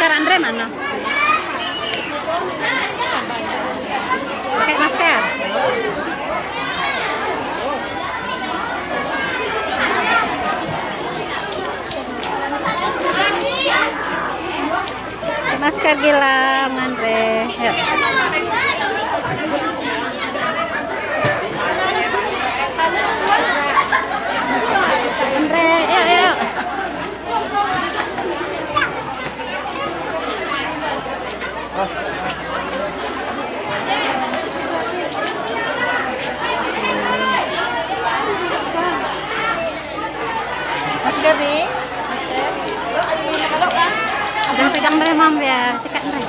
Masker Andre mana? Pakai masker. Masker Gilang Andre. Yuk. Andre, yuk yuk. Masker nih. Ada pegang dari mam ya, tekan dari.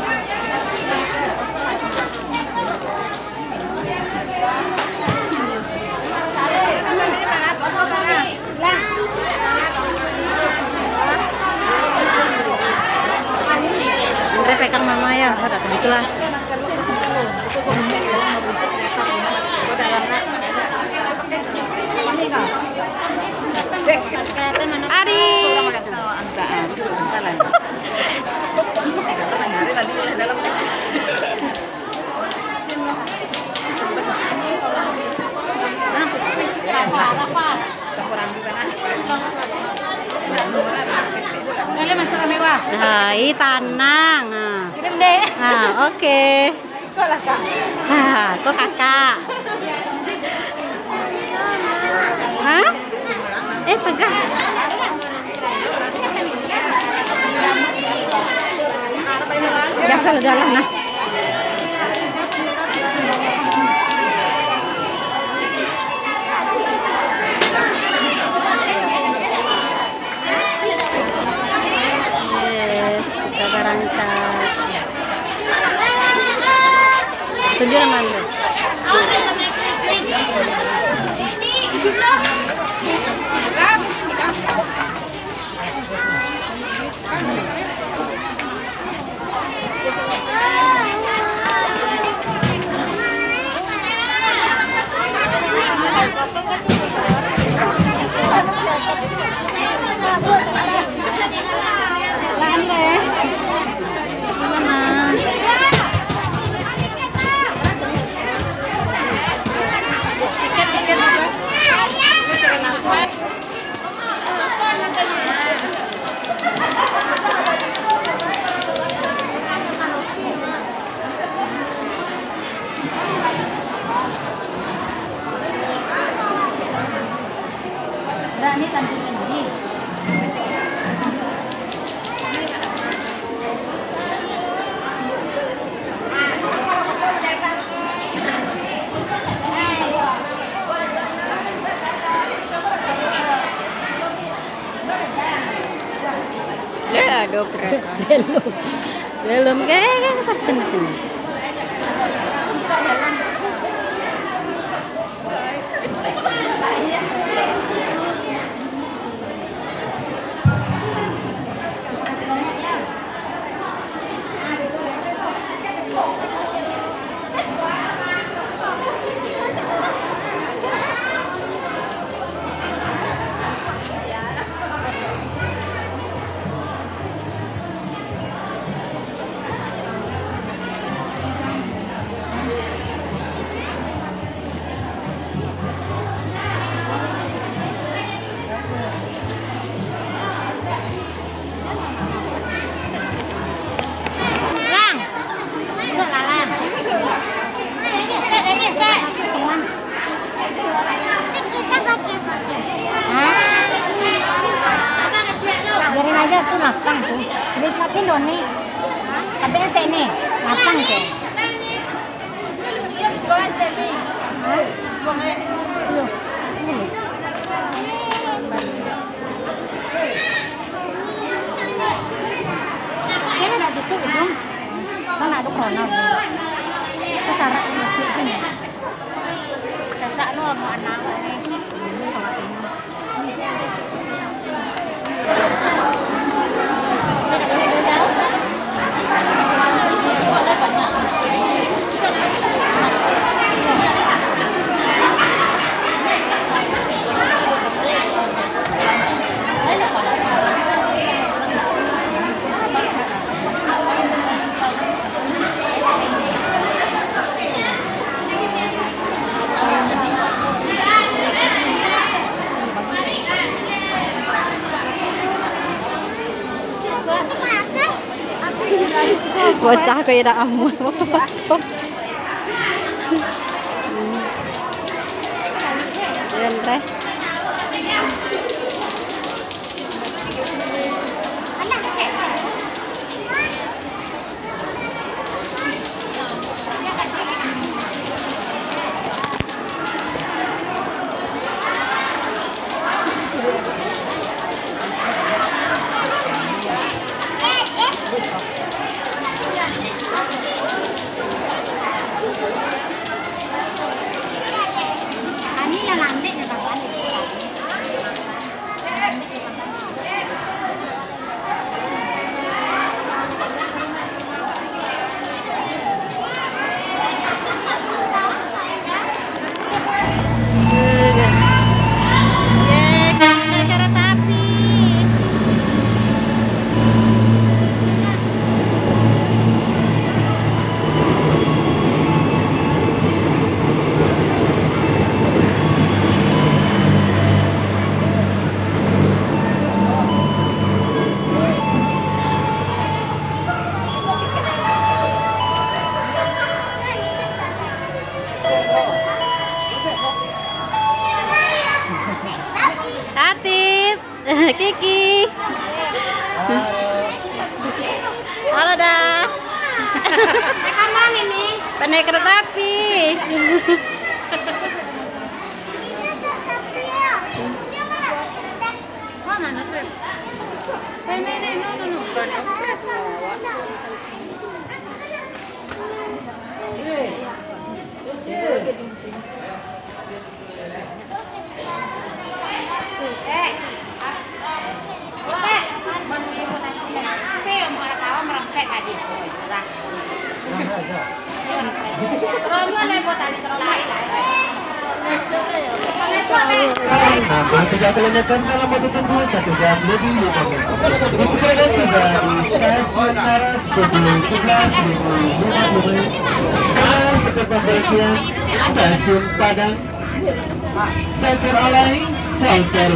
Andre pegang mama ya, ada kebetulan. Ari. Hai, tanang. Kirim deh. Oke. Kok kakak? Hah? Pegang. Jangan jalan nah. Yes, kita berangkat. Sudah mana? Ini tadi sendiri. Ya, dokter. Belum kayak sini. Biarin aja tuh lapang tuh. Nikmatin dong nih. Tapi ente nih, lapang tuh. Ini ada gitu dong. Mana ada corona. Sekarang ini sini. Sesak lu mau anak nih. Bocah kayak dak amu. Yan teh. Katip, Kiki. Halo dah. Rekaman ini. Naik kereta api. Mana tuh? No. Bukan ekspres. Hampir tidak kelihatan dalam waktu tunggu 1 jam lebih 5 menit. Diperkirakan tiba di stasiun Aras pukul 11.50 dan setelah pembagian stasiun Padang, sektor Alai, sektor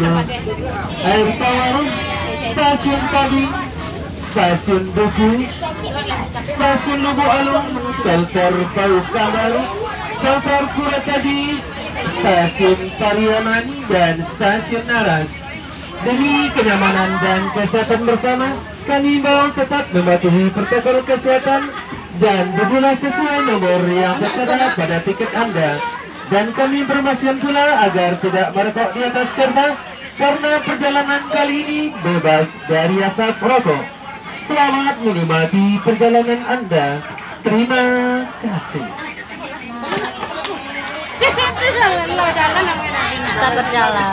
Air Tawar, stasiun Padi, stasiun Duku, stasiun Lubu Alung, sektor Bau Kamar, sektor Kuratadi, stasiun Pariaman dan stasiun Naras. Demi kenyamanan dan kesehatan bersama, kami himbau tetap mematuhi protokol kesehatan dan duduklah sesuai nomor yang tertera pada tiket Anda. Dan kami bermaksud pula agar tidak merokok di atas kereta karena perjalanan kali ini bebas dari asap rokok. Selamat menikmati perjalanan Anda. Terima kasih. Kita berjalan.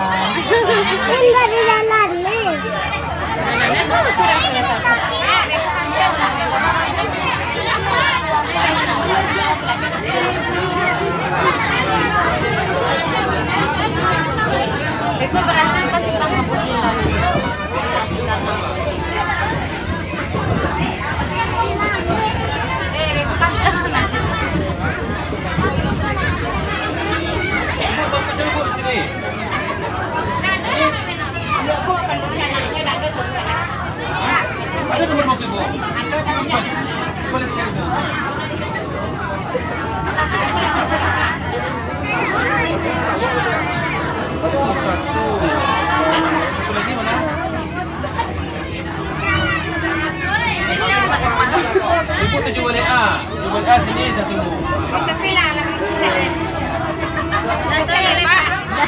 Enggak di jalan nih. Itu berarti pasti penghapus Ada nomor mobil Bu? Boleh sekali Bu. Satu lagi mana? Ibu 7 balik A. 7 balik A sini satu Bu.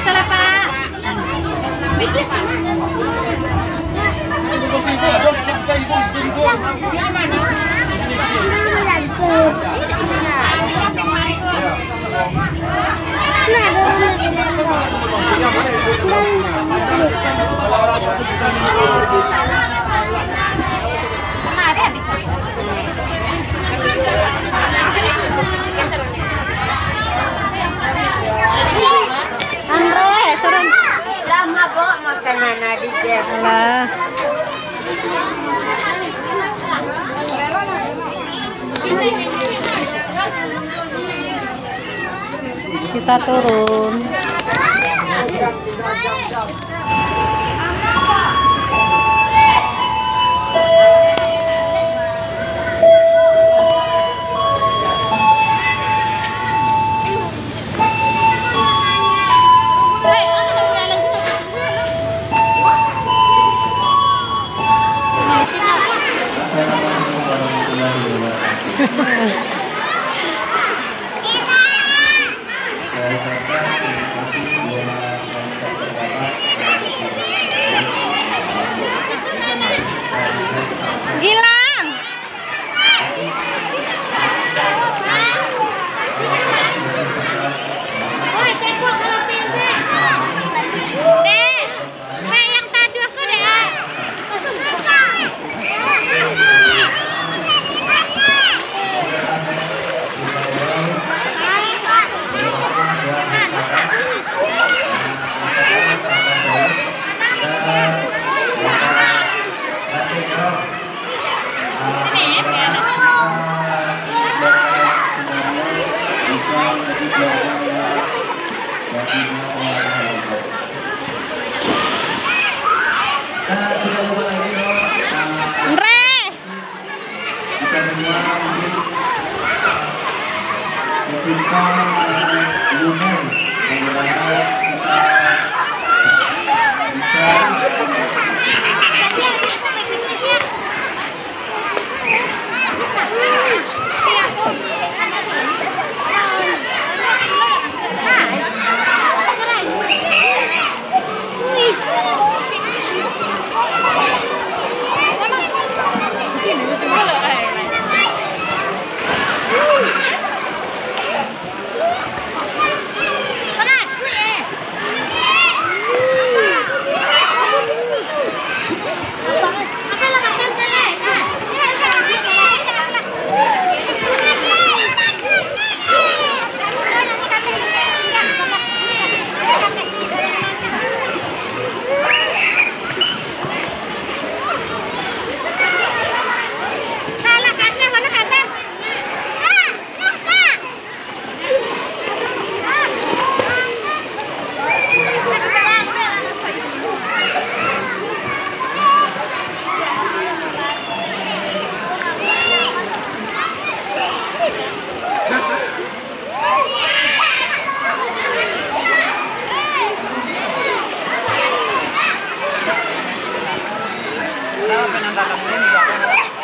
Salah Pak. Ibu kopi Bu, ada stop saya Ibu sendiri Bu. Andre, turun. Lama kok makanan di Lah. Kita turun. Dan tidak lupa lagi dong, Andre. kita semua mungkin mencinta lumer, bagaimana kita bisa penandatangan ini